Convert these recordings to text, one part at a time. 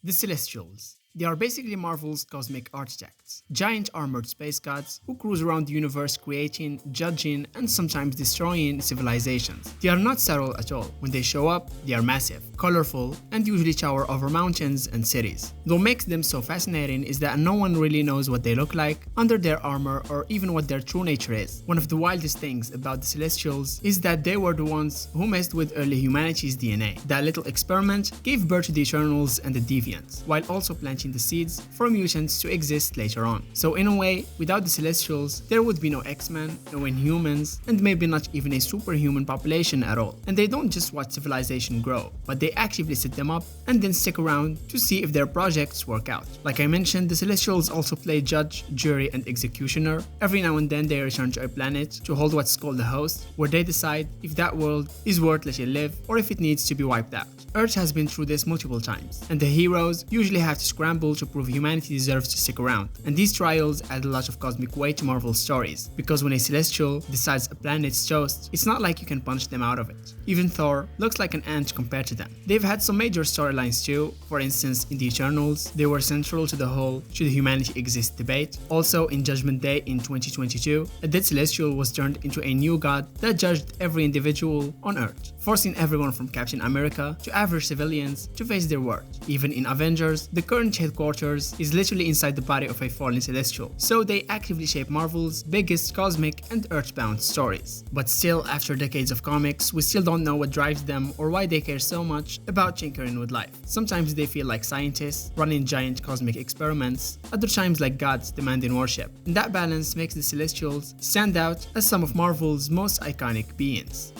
The Celestials. They are basically Marvel's cosmic architects, giant armored space gods who cruise around the universe creating, judging, and sometimes destroying civilizations. They are not subtle at all. When they show up, they are massive, colorful, and usually tower over mountains and cities. What makes them so fascinating is that no one really knows what they look like under their armor or even what their true nature is. One of the wildest things about the Celestials is that they were the ones who messed with early humanity's DNA. That little experiment gave birth to the Eternals and the Deviants, while also planting the seeds for mutants to exist later on. So in a way, without the Celestials, there would be no X-Men, no Inhumans, and maybe not even a superhuman population at all. And they don't just watch civilization grow, but they actively set them up and then stick around to see if their projects work out. Like I mentioned, the Celestials also play judge, jury, and executioner. Every now and then they return to a planet to hold what's called the host, where they decide if that world is worth letting live or if it needs to be wiped out. Earth has been through this multiple times, and the heroes usually have to scramble to prove humanity deserves to stick around. And these trials add a lot of cosmic weight to Marvel's stories, because when a Celestial decides a planet's toast, it's not like you can punch them out of it. Even Thor looks like an ant compared to them. They've had some major storylines too. For instance, in the Eternals, they were central to the whole should humanity exist debate. Also, in Judgment Day in 2022, a dead Celestial was turned into a new god that judged every individual on Earth, forcing everyone from Captain America to average civilians to face their worth. Even in Avengers, the current headquarters is literally inside the body of a fallen Celestial, so they actively shape Marvel's biggest cosmic and earthbound stories. But still, after decades of comics, we still don't know what drives them or why they care so much about tinkering with life. Sometimes they feel like scientists running giant cosmic experiments, other times like gods demanding worship. And that balance makes the Celestials stand out as some of Marvel's most iconic beings.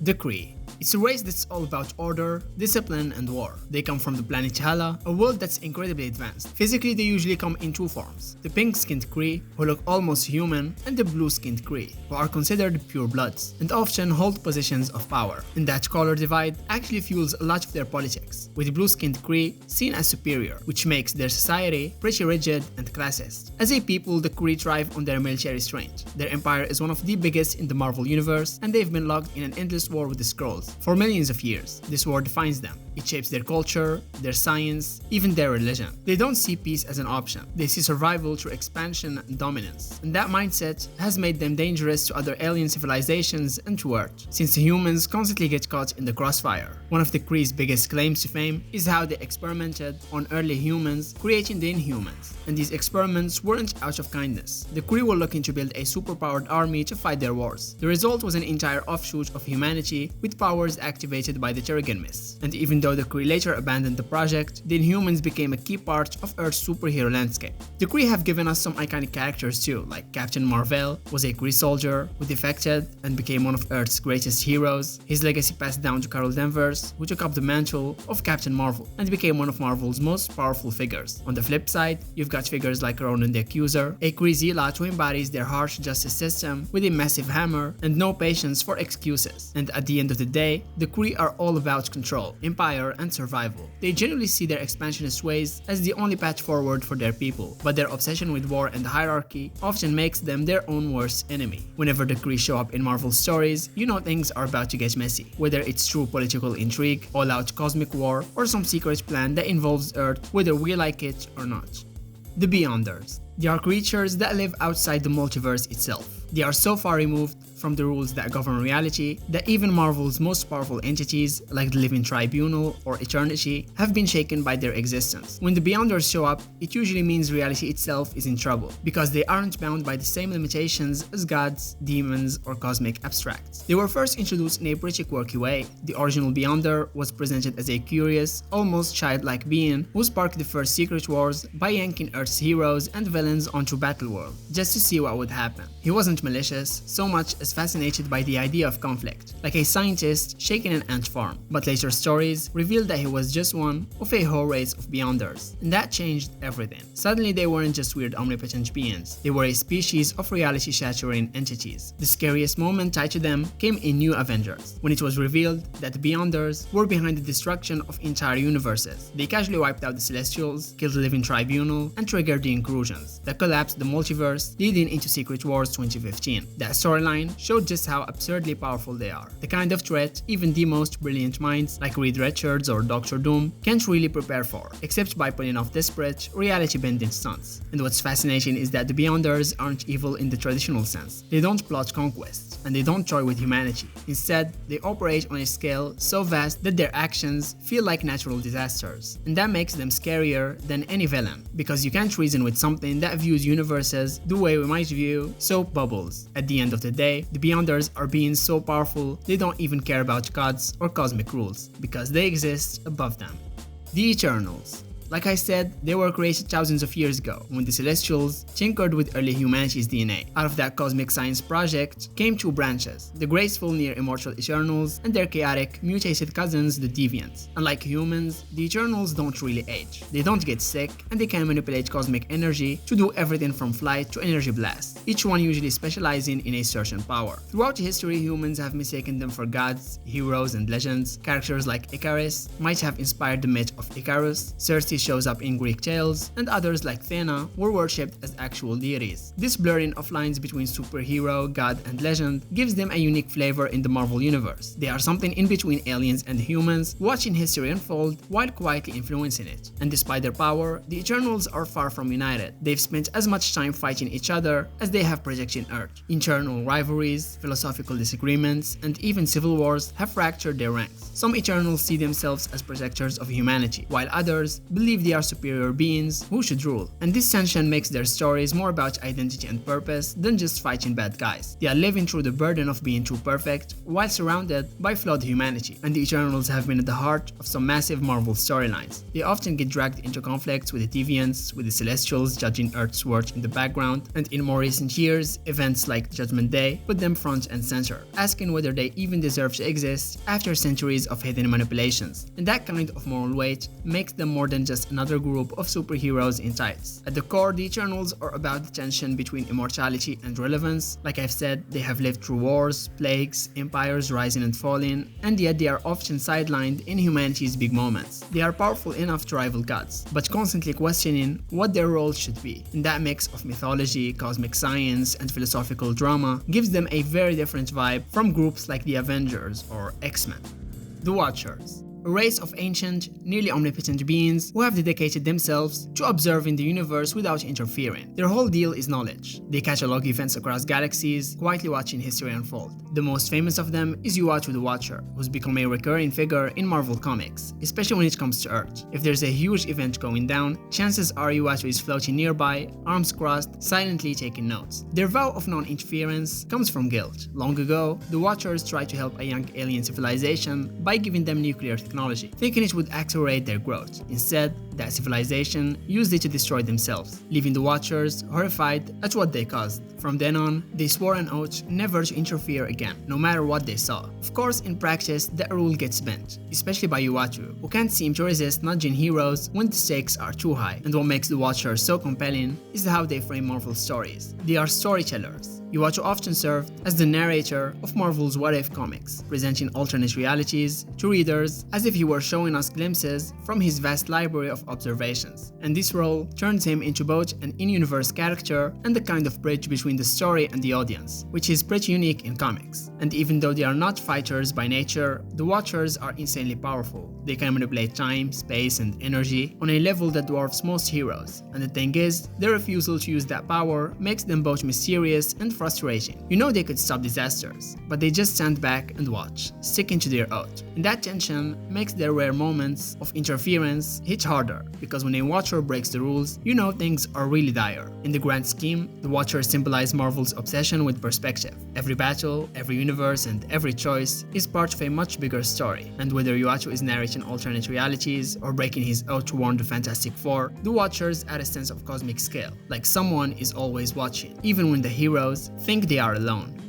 The Kree. It's a race that's all about order, discipline, and war. They come from the planet Hala, a world that's incredibly advanced. Physically, they usually come in two forms: the pink-skinned Kree, who look almost human, and the blue-skinned Kree, who are considered pure bloods, and often hold positions of power. And that color divide actually fuels a lot of their politics, with blue-skinned Kree seen as superior, which makes their society pretty rigid and classist. As a people, the Kree thrive on their military strength. Their empire is one of the biggest in the Marvel universe, and they've been locked in an endless war with the Skrulls for millions of years. This war defines them. It shapes their culture, their science, even their religion. They don't see peace as an option. They see survival through expansion and dominance. And that mindset has made them dangerous to other alien civilizations and to Earth, since the humans constantly get caught in the crossfire. One of the Kree's biggest claims to fame is how they experimented on early humans, creating the Inhumans. And these experiments weren't out of kindness. The Kree were looking to build a superpowered army to fight their wars. The result was an entire offshoot of humanity with powers activated by the Terrigen Mist. And even though the Kree later abandoned the project, the Inhumans became a key part of Earth's superhero landscape. The Kree have given us some iconic characters too, like Captain Marvel was a Kree soldier who defected and became one of Earth's greatest heroes. His legacy passed down to Carol Danvers, who took up the mantle of Captain Marvel and became one of Marvel's most powerful figures. On the flip side, you've got figures like Ronan the Accuser, a Kree zealot who embodies their harsh justice system with a massive hammer and no patience for excuses. And at the end of the day, the Kree are all about control, empire, and survival. They generally see their expansionist ways as the only path forward for their people, but their obsession with war and hierarchy often makes them their own worst enemy. Whenever the Kree show up in Marvel stories, you know things are about to get messy, whether it's true political intrigue, all-out cosmic war, or some secret plan that involves Earth whether we like it or not. The Beyonders. They are creatures that live outside the multiverse itself. They are so far removed from the rules that govern reality that even Marvel's most powerful entities, like the Living Tribunal or Eternity, have been shaken by their existence. When the Beyonders show up, it usually means reality itself is in trouble, because they aren't bound by the same limitations as gods, demons, or cosmic abstracts. They were first introduced in a pretty quirky way. The original Beyonder was presented as a curious, almost childlike being who sparked the first secret wars by yanking Earth's heroes and villains onto Battleworld, just to see what would happen. He wasn't malicious, so much as fascinated by the idea of conflict, like a scientist shaking an ant farm. But later stories revealed that he was just one of a whole race of Beyonders, and that changed everything. Suddenly they weren't just weird omnipotent beings, they were a species of reality-shattering entities. The scariest moment tied to them came in New Avengers, when it was revealed that the Beyonders were behind the destruction of entire universes. They casually wiped out the Celestials, killed the Living Tribunal, and triggered the incursions. that collapsed the multiverse, leading into Secret Wars 2015. That storyline showed just how absurdly powerful they are. The kind of threat even the most brilliant minds like Reed Richards or Doctor Doom can't really prepare for, except by pulling off desperate, reality-bending stunts. And what's fascinating is that the Beyonders aren't evil in the traditional sense. They don't plot conquest, and they don't toy with humanity. Instead, they operate on a scale so vast that their actions feel like natural disasters. And that makes them scarier than any villain, because you can't reason with something that views universes the way we might view soap bubbles. At the end of the day, the Beyonders are beings so powerful they don't even care about gods or cosmic rules, because they exist above them. The Eternals. Like I said, they were created thousands of years ago, when the Celestials tinkered with early humanity's DNA. Out of that cosmic science project came two branches, the graceful near-immortal Eternals and their chaotic, mutated cousins, the Deviants. Unlike humans, the Eternals don't really age. They don't get sick, and they can manipulate cosmic energy to do everything from flight to energy blast, each one usually specializing in a certain power. Throughout history, humans have mistaken them for gods, heroes, and legends. Characters like Icarus might have inspired the myth of Icarus, Circe shows up in Greek tales, and others like Athena were worshipped as actual deities. This blurring of lines between superhero, god, and legend gives them a unique flavor in the Marvel universe. They are something in between aliens and humans, watching history unfold while quietly influencing it. And despite their power, the Eternals are far from united. They've spent as much time fighting each other as they have projecting Earth. Internal rivalries, philosophical disagreements, and even civil wars have fractured their ranks. Some Eternals see themselves as protectors of humanity, while others believe they are superior beings who should rule. And this tension makes their stories more about identity and purpose than just fighting bad guys. They are living through the burden of being too perfect while surrounded by flawed humanity. And the Eternals have been at the heart of some massive Marvel storylines. They often get dragged into conflicts with the Deviants, with the Celestials judging Earth's work in the background, and in more recent years, events like Judgment Day put them front and center, asking whether they even deserve to exist after centuries of hidden manipulations. And that kind of moral weight makes them more than just another group of superheroes in tights. At the core, the Eternals are about the tension between immortality and relevance. Like I've said, they have lived through wars, plagues, empires rising and falling, and yet they are often sidelined in humanity's big moments. They are powerful enough to rival gods, but constantly questioning what their role should be. And that mix of mythology, cosmic science, and philosophical drama gives them a very different vibe from groups like the Avengers or X-Men. The Watchers. A race of ancient, nearly omnipotent beings who have dedicated themselves to observing the universe without interfering. Their whole deal is knowledge. They catalog events across galaxies, quietly watching history unfold. The most famous of them is Uatu the Watcher, who's become a recurring figure in Marvel Comics, especially when it comes to Earth. If there's a huge event going down, chances are Uatu is floating nearby, arms crossed, silently taking notes. Their vow of non-interference comes from guilt. Long ago, the Watchers tried to help a young alien civilization by giving them nuclear technology, thinking it would accelerate their growth. Instead, that civilization used it to destroy themselves, leaving the Watchers horrified at what they caused. From then on, they swore an oath never to interfere again, no matter what they saw. Of course, in practice, that rule gets bent, especially by Uatu, who can't seem to resist nudging heroes when the stakes are too high. And what makes the Watchers so compelling is how they frame Marvel stories. They are storytellers. Uatu often served as the narrator of Marvel's What If comics, presenting alternate realities to readers as if he were showing us glimpses from his vast library of observations. And this role turns him into both an in-universe character and the kind of bridge between the story and the audience, which is pretty unique in comics. And even though they are not fighters by nature, the Watchers are insanely powerful. They can manipulate time, space, and energy on a level that dwarfs most heroes. And the thing is, their refusal to use that power makes them both mysterious and frustrating. You know they could stop disasters, but they just stand back and watch, sticking to their oath. And that tension makes their rare moments of interference hit harder, because when a Watcher breaks the rules, you know things are really dire. In the grand scheme, the Watchers symbolize Marvel's obsession with perspective. Every battle, every universe, and every choice is part of a much bigger story. And whether Uatu is narrating alternate realities or breaking his oath to warn the Fantastic Four, the Watchers add a sense of cosmic scale, like someone is always watching, even when the heroes think they are alone.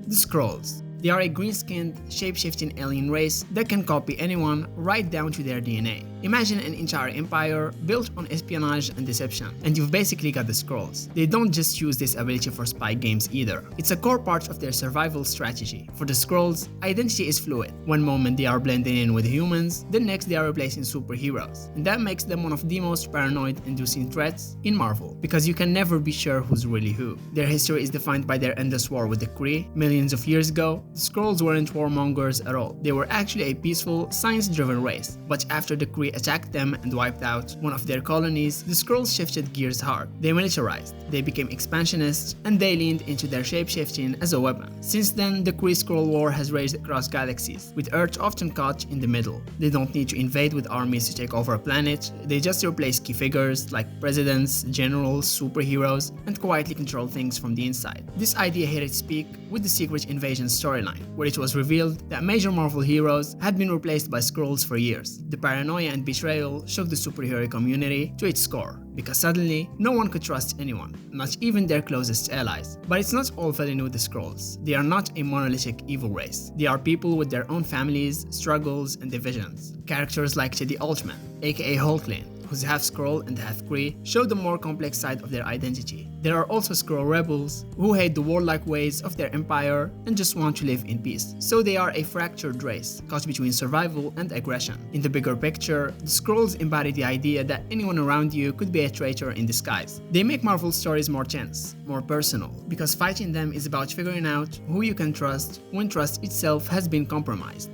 The Skrulls. They are a green-skinned, shape-shifting alien race that can copy anyone right down to their DNA. Imagine an entire empire built on espionage and deception, and you've basically got the Skrulls. They don't just use this ability for spy games either. It's a core part of their survival strategy. For the Skrulls, identity is fluid. One moment they are blending in with humans, the next they are replacing superheroes. And that makes them one of the most paranoid-inducing threats in Marvel, because you can never be sure who's really who. Their history is defined by their endless war with the Kree. Millions of years ago, the Skrulls weren't warmongers at all. They were actually a peaceful, science-driven race. But after the Kree attacked them and wiped out one of their colonies, the Skrulls shifted gears hard. They militarized, they became expansionists, and they leaned into their shape-shifting as a weapon. Since then, the Kree-Skrull war has raged across galaxies, with Earth often caught in the middle. They don't need to invade with armies to take over a planet, they just replace key figures like presidents, generals, superheroes, and quietly control things from the inside. This idea hit its peak with the Secret Invasion storyline, where it was revealed that major Marvel heroes had been replaced by Skrulls for years. The paranoia and betrayal shook the superhero community to its core, because suddenly, no one could trust anyone, not even their closest allies. But it's not all villain with the Skrulls. They are not a monolithic evil race. They are people with their own families, struggles, and divisions. Characters like Teddy Altman, aka Hulkling, who's half Skrull and half Kree, show the more complex side of their identity. There are also Skrull rebels who hate the warlike ways of their empire and just want to live in peace. So they are a fractured race, caught between survival and aggression. In the bigger picture, the Skrulls embody the idea that anyone around you could be a traitor in disguise. They make Marvel stories more tense, more personal, because fighting them is about figuring out who you can trust when trust itself has been compromised.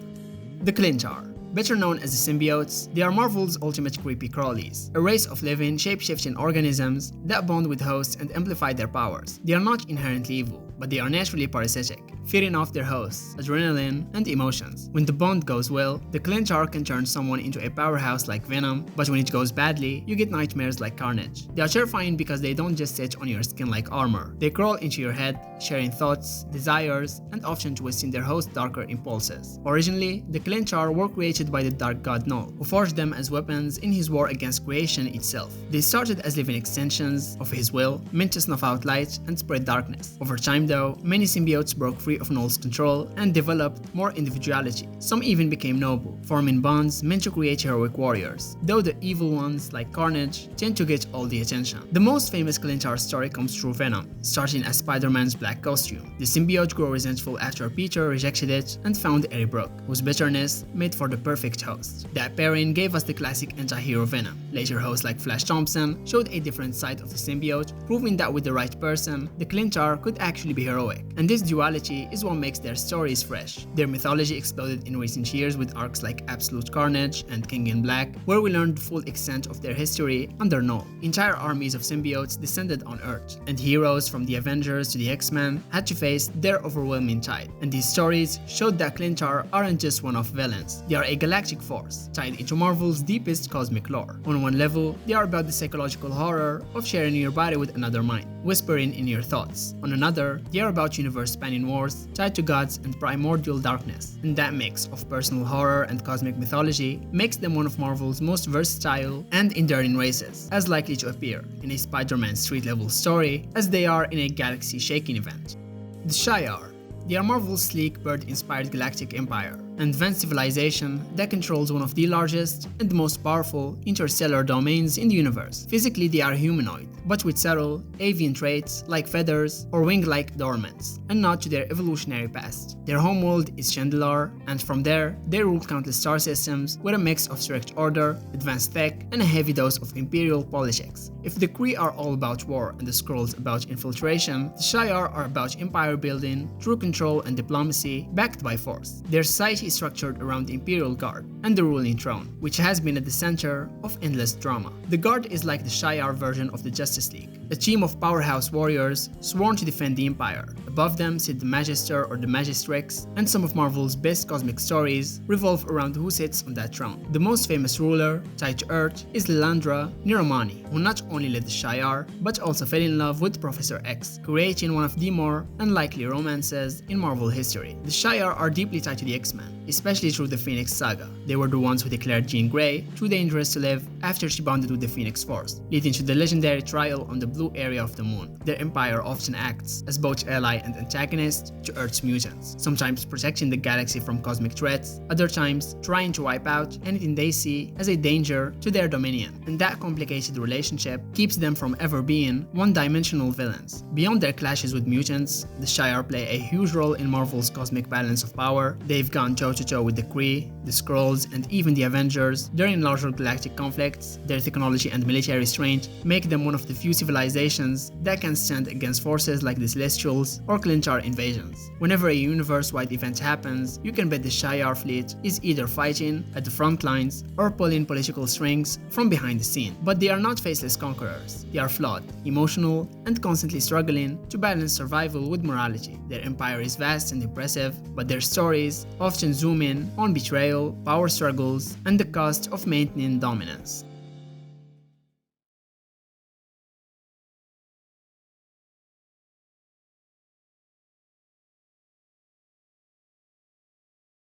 The Shi'ar. Better known as the Symbiotes, they are Marvel's ultimate creepy crawlies, a race of living, shape-shifting organisms that bond with hosts and amplify their powers. They are not inherently evil, but they are naturally parasitic, feeding off their hosts, adrenaline, and emotions. When the bond goes well, the Shi'ar can turn someone into a powerhouse like Venom, but when it goes badly, you get nightmares like Carnage. They are terrifying because they don't just sit on your skin like armor. They crawl into your head, sharing thoughts, desires, and often twisting their host's darker impulses. Originally, the Shi'ar were created by the Dark God Null, who forged them as weapons in his war against creation itself. They started as living extensions of his will, meant to snuff out light and spread darkness. Over time though, many symbiotes broke free of Null's control and developed more individuality. Some even became noble, forming bonds meant to create heroic warriors, though the evil ones like Carnage tend to get all the attention. The most famous Shi'ar story comes through Venom, starting as Spider-Man's black costume. The symbiote grew resentful after Peter rejected it and found Eddie Brock, whose bitterness made for the perfect host. That pairing gave us the classic anti-hero Venom. Later hosts like Flash Thompson showed a different side of the symbiote, proving that with the right person, the Shi'ar could actually be heroic. And this duality is what makes their stories fresh. Their mythology exploded in recent years with arcs like Absolute Carnage and King in Black, where we learned the full extent of their history under Null. Entire armies of symbiotes descended on Earth, and heroes from the Avengers to the X-Men had to face their overwhelming tide. And these stories showed that Shi'ar aren't just one-off villains. They are a galactic force, tied into Marvel's deepest cosmic lore. On one level, they are about the psychological horror of sharing your body with another mind, whispering in your thoughts. On another, they are about universe-spanning wars, tied to gods and primordial darkness. And that mix of personal horror and cosmic mythology makes them one of Marvel's most versatile and enduring races, as likely to appear in a Spider-Man street-level story as they are in a galaxy-shaking event. The Shi'ar. They are Marvel's sleek, bird-inspired galactic empire, an advanced civilization that controls one of the largest and most powerful interstellar domains in the universe. Physically, they are humanoid, but with subtle, avian traits like feathers or wing-like adornments, and nod to their evolutionary past. Their homeworld is Chandelar, and from there, they rule countless star systems with a mix of strict order, advanced tech, and a heavy dose of imperial politics. If the Kree are all about war and the Skrulls about infiltration, the Shi'ar are about empire building, true control and diplomacy, backed by force. Their society is structured around the Imperial Guard and the ruling throne, which has been at the center of endless drama. The Guard is like the Shi'ar version of the Justice League, a team of powerhouse warriors sworn to defend the Empire. Above them sit the Magister or the Magistrix, and some of Marvel's best cosmic stories revolve around who sits on that throne. The most famous ruler, tied to Earth, is Lilandra Niromani, who not only led the Shi'ar, but also fell in love with Professor X, creating one of the more unlikely romances in Marvel history. The Shi'ar are deeply tied to the X-Men, especially through the Phoenix Saga. They were the ones who declared Jean Grey too dangerous to live after she bonded with the Phoenix Force, leading to the legendary trial on the blue area of the moon. Their empire often acts as both ally and antagonist to Earth's mutants, sometimes protecting the galaxy from cosmic threats, other times trying to wipe out anything they see as a danger to their dominion. And that complicated relationship keeps them from ever being one-dimensional villains. Beyond their clashes with mutants, the Shi'ar play a huge role in Marvel's cosmic balance of power. They've gone toe-to-toe with the Kree, the Skrulls, and even the Avengers during larger galactic conflicts. Their technology and military strength make them one of the few civilizations that can stand against forces like the Celestials or Clintar invasions. Whenever a universe-wide event happens, you can bet the Shi'ar fleet is either fighting at the front lines or pulling political strings from behind the scene. But they are not faceless conquerors. They are flawed, emotional, and constantly struggling to balance survival with morality. Their empire is vast and impressive, but their stories often zoom in on betrayal, power struggles, and the cost of maintaining dominance.